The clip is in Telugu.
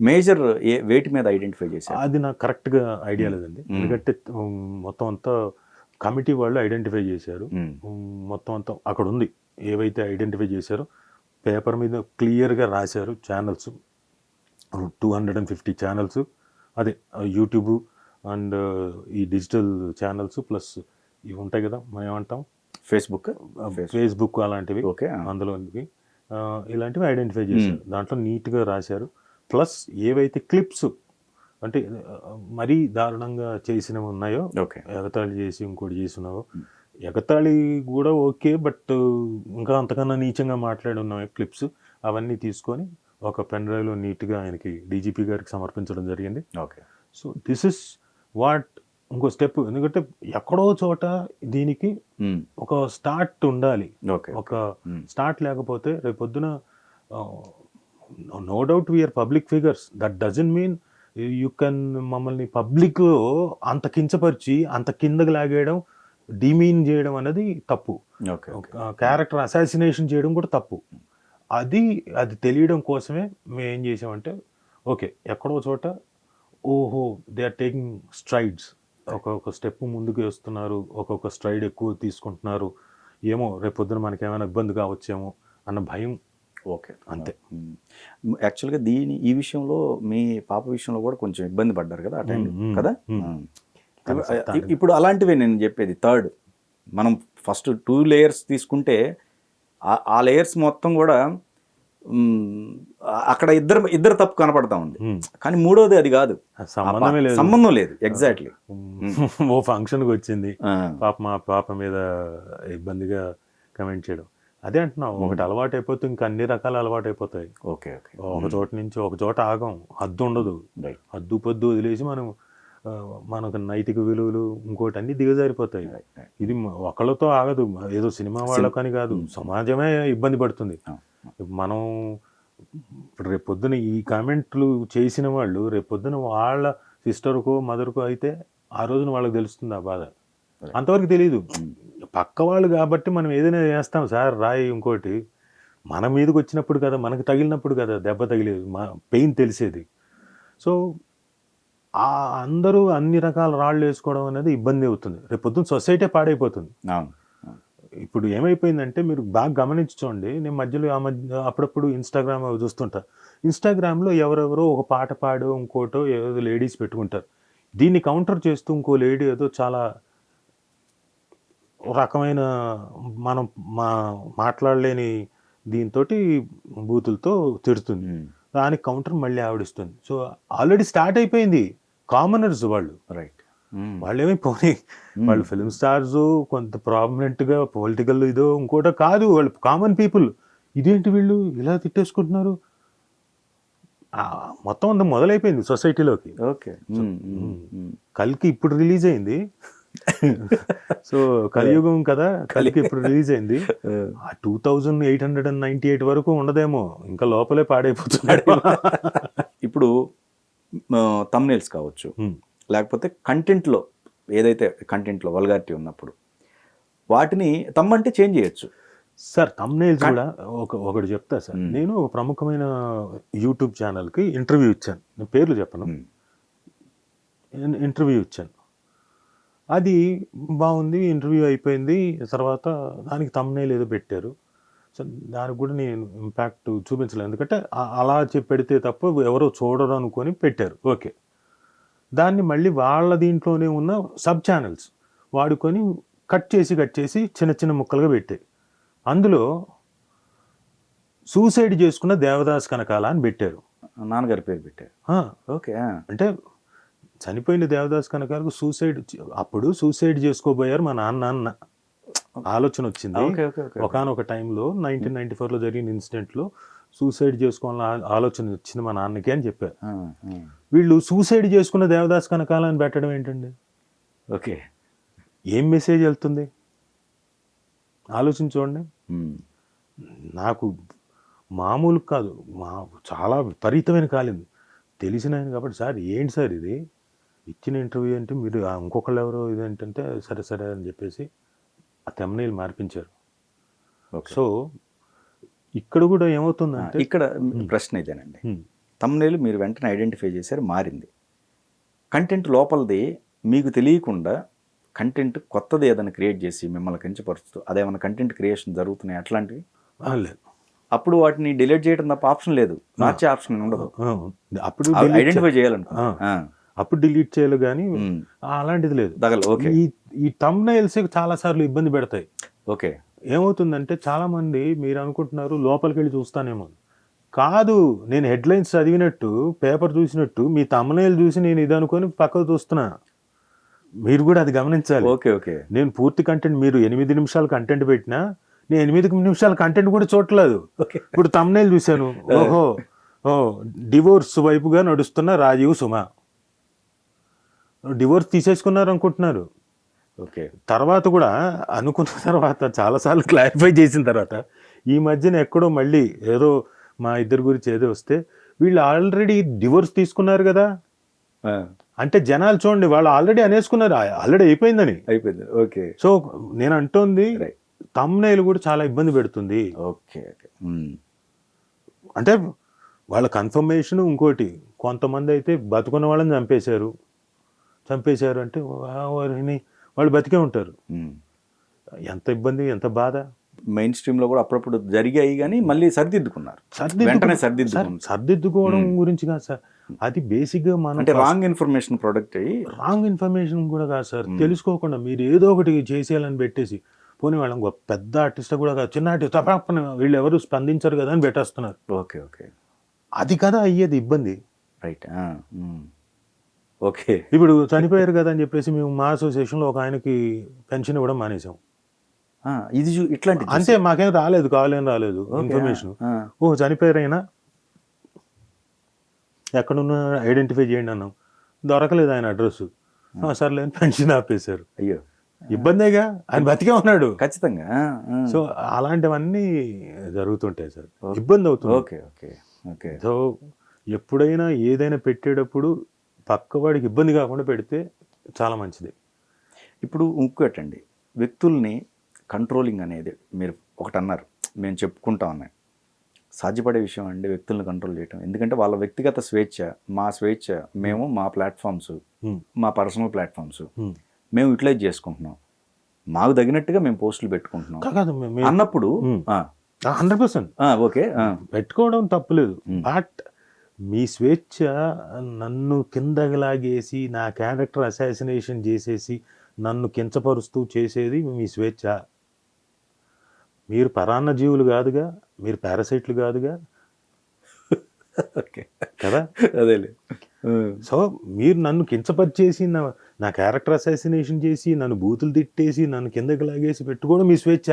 మేజర్ వేటి మీద ఐడెంటిఫై చేశారు? అది నాకు కరెక్ట్గా ఐడియా లేదండి, ఎందుకంటే మొత్తం అంతా కమిటీ వాళ్ళు ఐడెంటిఫై చేశారు. మొత్తం అంతా అక్కడ ఉంది, ఏవైతే ఐడెంటిఫై చేశారో పేపర్ మీద క్లియర్గా రాశారు. ఛానల్స్ 250 ఛానల్స్, అదే యూట్యూబ్ అండ్ ఈ డిజిటల్ ఛానల్స్ ప్లస్ ఇవి ఉంటాయి కదా, మనం ఏమంటాం ఫేస్బుక్ అలాంటివి, ఓకే, అందులో ఇలాంటివి ఐడెంటిఫై చేశారు. దాంట్లో నీట్గా రాశారు. ప్లస్ ఏవైతే క్లిప్స్ అంటే మరీ దారుణంగా చేసినవి ఉన్నాయో, ఎగతాళి చేసి ఇంకోటి చేసినావో, ఎగతాళి కూడా ఓకే, బట్ ఇంకా అంతకన్నా నీచంగా మాట్లాడి ఉన్న క్లిప్స్ అవన్నీ తీసుకొని ఒక పెన్ డ్రైవ్లో నీట్గా ఆయనకి డీజీపీ గారికి సమర్పించడం జరిగింది. Okay, so this is what ఇంకో స్టెప్. ఎందుకంటే ఎక్కడో చోట దీనికి ఒక స్టార్ట్ ఉండాలి. ఒక స్టార్ట్ లేకపోతే రేపు పొద్దున no doubt we're public figures, that doesn't mean you can మమ్మల్ని పబ్లిక్లో అంత కించపరిచి అంత కిందకి లాగేయడం, డిమీన్ చేయడం అనేది తప్పు. క్యారెక్టర్ అసాసినేషన్ చేయడం కూడా తప్పు. అది తెలియడం కోసమే మేము ఏం చేసామంటే, ఓకే ఎక్కడో చోట ఓహో దే ఆర్ టేకింగ్ స్ట్రైడ్స్, ఒక్కొక్క స్టెప్ ముందుకు వేస్తున్నారు, ఒక్కొక్క స్ట్రైడ్ ఎక్కువ తీసుకుంటున్నారు, ఏమో రేపొద్దున మనకి ఏమైనా ఇబ్బంది కావచ్చేమో అన్న భయం. ఓకే, అంతే. యాక్చువల్గా ఈ విషయంలో మీ పాప విషయంలో కూడా కొంచెం ఇబ్బంది పడ్డారు కదా ఆ టైం కదా. ఇప్పుడు అలాంటివే నేను చెప్పేది. థర్డ్, మనం ఫస్ట్ 2 లేయర్స్ తీసుకుంటే ఆ లేయర్స్ మొత్తం కూడా అక్కడ ఇద్దరు తప్పు కనపడతా ఉంది, కానీ మూడోది అది కాదు, సంబంధం లేదు. ఎగ్జాక్ట్లీ. ఓ ఫంక్షన్కి వచ్చింది పాప, మా పాప మీద ఇబ్బందిగా కమెంట్ చేయడం, అదే అంటున్నాం. ఒకటి అలవాటు అయిపోతే ఇంకా అన్ని రకాల అలవాటు అయిపోతాయి. ఓకే, ఒక చోట నుంచి ఒక చోట ఆగం, హద్దు ఉండదు. హద్దు పొద్దు వదిలేసి మనకు నైతిక విలువలు ఇంకోటి అన్ని దిగజారిపోతాయి. ఇది ఒకళ్ళతో ఆగదు, ఏదో సినిమా వాళ్ళకని కాదు, సమాజమే ఇబ్బంది పడుతుంది. మనం ఇప్పుడు రేపొద్దున ఈ కామెంట్లు చేసిన వాళ్ళు రేపొద్దున వాళ్ళ సిస్టర్కో మదర్కో అయితే ఆ రోజున వాళ్ళకి తెలుస్తుంది ఆ బాధ. అంతవరకు తెలియదు. పక్క వాళ్ళు కాబట్టి మనం ఏదైనా చేస్తాం సార్, రాయి ఇంకోటి మన మీదకి వచ్చినప్పుడు కదా, మనకు తగిలినప్పుడు కదా దెబ్బ తగిలేది, పెయిన్ తెలిసేది. సో అందరూ అన్ని రకాల రాళ్ళు వేసుకోవడం అనేది ఇబ్బంది అవుతుంది. రేపొద్దున సొసైటీ పాడైపోతుంది. ఇప్పుడు ఏమైపోయిందంటే మీరు బాగా గమనించుకోండి, నేను మధ్యలో అప్పుడప్పుడు ఇన్స్టాగ్రామ్ చూస్తుంటా. ఇన్స్టాగ్రామ్లో ఎవరెవరో ఒక పాట పాడో ఇంకోటో ఏదో లేడీస్ పెట్టుకుంటారు. దీన్ని కౌంటర్ చేస్తూ ఇంకో లేడీ ఏదో చాలా రకమైన మనం మాట్లాడలేని దీంతో బూతులతో తిడుతుంది. దానికి కౌంటర్ మళ్ళీ ఆవిడిస్తుంది. సో ఆల్రెడీ స్టార్ట్ అయిపోయింది. కామనర్స్ వాళ్ళు, రైట్, వాళ్ళు ఏమైపోయి వాళ్ళు ఫిల్మ్ స్టార్స్, కొంత ప్రామినెంట్గా పొలిటికల్ ఇదో ఇంకోటో కాదు, వాళ్ళు కామన్ పీపుల్. ఇదేంటి వీళ్ళు ఇలా తిట్టేసుకుంటున్నారు, మొత్తం అంతా మొదలైపోయింది సొసైటీలోకి. ఓకే, కల్కి ఇప్పుడు రిలీజ్ అయింది. సో కలియుగం కదా, కలికి ఇప్పుడు రిలీజ్ అయింది. 2898 వరకు ఉండదేమో, ఇంకా లోపలే పాడైపోతున్నాడు. ఇప్పుడు థంబ్నెయిల్స్ కావచ్చు, లేకపోతే కంటెంట్లో ఏదైతే కంటెంట్లో వల్గారిటీ ఉన్నప్పుడు వాటిని తమ్మంటే చేంజ్ చేయొచ్చు సార్. థంబ్నెయిల్స్ కూడా ఒకటి చెప్తా సార్. నేను ఒక ప్రముఖమైన యూట్యూబ్ ఛానల్కి ఇంటర్వ్యూ ఇచ్చాను, నేను పేర్లు చెప్పను, ఇంటర్వ్యూ ఇచ్చాను. అది బాగుంది, ఇంటర్వ్యూ అయిపోయింది. తర్వాత దానికి థంబ్నెయిల్ ఏదో పెట్టారు. సో దానికి కూడా నేను ఇంపాక్ట్ చూపించలేదు, ఎందుకంటే అలా పెడితే తప్ప ఎవరో చూడరు అనుకొని పెట్టారు. ఓకే, దాన్ని మళ్ళీ వాళ్ళ దీంట్లోనే ఉన్న సబ్ ఛానల్స్ వాడుకొని కట్ చేసి చిన్న చిన్న ముక్కలుగా పెట్టాయి. అందులో సూసైడ్ చేసుకున్న దేవదాస్ కనకాల అని పెట్టారు, నాన్నగారి పేరు పెట్టారు. ఓకే, అంటే చనిపోయిన దేవదాస్ కనకాలకు అప్పుడు సూసైడ్ చేసుకోబోయారు మా నాన్న ఆలోచన వచ్చింది. ఒకనొక టైంలో 1994లో జరిగిన ఇన్సిడెంట్లో సూసైడ్ చేసుకోవాలని ఆలోచన వచ్చింది మా నాన్నకి అని చెప్పారు. వీళ్ళు సూసైడ్ చేసుకున్న దేవదాస్ కనకాల అని పెట్టడం ఏంటండి? ఓకే, ఏం మెసేజ్ వెళ్తుంది ఆలోచించుకోండి. నాకు మామూలు కాదు, చాలా విపరీతమైన కాలింది. తెలిసిన ఆయన కాబట్టి, సార్ ఏంటి సార్ ఇది ఇచ్చిన ఇంటర్వ్యూ అంటే మీరు ఇంకొకళ్ళు ఎవరో ఇదేంటంటే సరే అని చెప్పేసి ఆ థంబ్నెయిల్ మార్పించారు. సో ఇక్కడ కూడా ఏమవుతుందంటే, ఇక్కడ ప్రశ్న ఇదేనండి, తమ్నేల్ మీరు వెంటనే ఐడెంటిఫై చేశారు, మారింది. కంటెంట్ లోపలిది మీకు తెలియకుండా కంటెంట్ కొత్తది ఏదైనా క్రియేట్ చేసి మిమ్మల్ని కించపరుస్తూ అదేమైనా కంటెంట్ క్రియేషన్ జరుగుతున్నాయి అట్లాంటివి? లేదు. అప్పుడు వాటిని డిలీట్ చేయడం తప్ప ఆప్షన్ లేదు, మార్చే ఆప్షన్ ఉండదు. అప్పుడు ఐడెంటిఫై చేయాలనుకో అప్పుడు డిలీట్ చేయాలి కానీ అలాంటిది లేదు. ఓకే. ఈ థంబ్నెయిల్స్ చాలా సార్లు ఇబ్బంది పెడతాయి. ఓకే. ఏమవుతుందంటే చాలా మంది మీరు అనుకుంటున్నారు లోపలికి వెళ్ళి చూస్తానేమో, కాదు, నేను హెడ్లైన్స్ చదివినట్టు పేపర్ చూసినట్టు మీ థంబ్నెయిల్ చూసి నేను ఇది అనుకొని పక్కకు చూస్తున్నా. మీరు కూడా అది గమనించాలి. ఓకే. ఓకే. నేను పూర్తి కంటెంట్, మీరు 8 నిమిషాల కంటెంట్ పెట్టినా నేను 8 నిమిషాల కంటెంట్ కూడా చూడట్లేదు. ఇప్పుడు థంబ్నెయిల్ చూశాను, ఓహో డివోర్స్ వైపుగా నడుస్తున్న రాజీవ్ సుమ, డివోర్స్ తీసేసుకున్నారు అనుకుంటున్నారు. ఓకే. తర్వాత కూడా అనుకున్న తర్వాత చాలాసార్లు క్లారిఫై చేసిన తర్వాత ఈ మధ్యన ఎక్కడో మళ్ళీ ఏదో మా ఇద్దరి గురించి ఏదో వస్తే వీళ్ళు ఆల్రెడీ డివోర్స్ తీసుకున్నారు కదా అంటే జనాలు చూడండి వాళ్ళు ఆల్రెడీ అనేసుకున్నారు, ఆల్రెడీ అయిపోయింది. ఓకే. సో నేను అంటోంది థంబ్నెయిల్ కూడా చాలా ఇబ్బంది పెడుతుంది. ఓకే. అంటే వాళ్ళ కన్ఫర్మేషన్. ఇంకోటి, కొంతమంది అయితే బతుకున్న వాళ్ళని చంపేశారు అంటే వారిని వాళ్ళు బతికే ఉంటారు. ఎంత ఇబ్బంది, ఎంత బాధ. మెయిన్ స్ట్రీమ్ లో కూడా అప్పుడప్పుడు జరిగాయి కానీ మళ్ళీ సరిదిద్దుకున్నారు. సర్దిద్దుకోవడం గురించి కాదు సార్, అది బేసిక్ గా మనం అంటే రాంగ్ ఇన్ఫర్మేషన్ ప్రొడక్ట్ అయ్యి, రాంగ్ ఇన్ఫర్మేషన్ కూడా కాదు సార్, తెలుసుకోకుండా మీరు ఏదో ఒకటి చేసేయాలని పెట్టేసి, పోనీ వాళ్ళని గొప్ప పెద్ద ఆర్టిస్ట్ కూడా కాదు, చిన్న ఆర్టిస్ట్ వీళ్ళు ఎవరు స్పందించరు కదా అని పెట్టేస్తున్నారు. ఓకే. ఓకే. అది కదా అయ్యేది ఇబ్బంది. రైట్. ఓకే. ఇప్పుడు చనిపోయారు కదా అని చెప్పేసి మేము మా అసోసియేషన్లో ఒక ఆయనకి పెన్షన్ ఇవ్వడం మానేసాం. ఇది ఇట్లాంటి అంటే మాకేం రాలేదు, కావాలేం రాలేదు ఇన్ఫర్మేషన్. ఓ చనిపోయారైనా ఎక్కడున్నా ఐడెంటిఫై చేయండి అన్నాం, దొరకలేదు ఆయన అడ్రస్. సర్లే పెన్షన్ ఆపేశారు. అయ్యో, ఇబ్బందేగా, ఆయన బతికే ఉన్నాడు ఖచ్చితంగా. సో అలాంటివన్నీ జరుగుతుంటాయి సార్, ఇబ్బంది అవుతుంది. ఓకే. ఓకే. ఓకే. సో ఎప్పుడైనా ఏదైనా పెట్టేటప్పుడు పక్కవాడికి ఇబ్బంది కాకుండా పెడితే చాలా మంచిది. ఇప్పుడు ఇంకోటండి, వ్యక్తుల్ని కంట్రోలింగ్ అనేది మీరు ఒకటి అన్నారు, మేము చెప్పుకుంటా ఉన్నాయి, సాధ్యపడే విషయం అండి వ్యక్తులను కంట్రోల్ చేయటం. ఎందుకంటే వాళ్ళ వ్యక్తిగత స్వేచ్ఛ, మా స్వేచ్ఛ, మేము మా ప్లాట్ఫామ్స్, మా పర్సనల్ ప్లాట్ఫామ్స్ మేము యూటిలైజ్ చేసుకుంటున్నాం, మాకు తగినట్టుగా మేము పోస్టులు పెట్టుకుంటున్నాం అన్నప్పుడు 100% ఓకే పెట్టుకోవడం తప్పులేదు. బట్ మీ స్వేచ్ఛ నన్ను కిందకి లాగేసి నా క్యారెక్టర్ అసాసినేషన్ చేసేసి నన్ను కించపరుస్తూ చేసేది మీ స్వేచ్ఛ. మీరు పరాన్న జీవులు కాదుగా, మీరు పారాసైట్లు కాదుగా కదా. అదేలే. సో మీరు నన్ను కించపరిచేసి నా క్యారెక్టర్ అసాసినేషన్ చేసి నన్ను బూతులు తిట్టేసి నన్ను కిందకి లాగేసి పెట్టుకోవడం మీ స్వేచ్ఛ.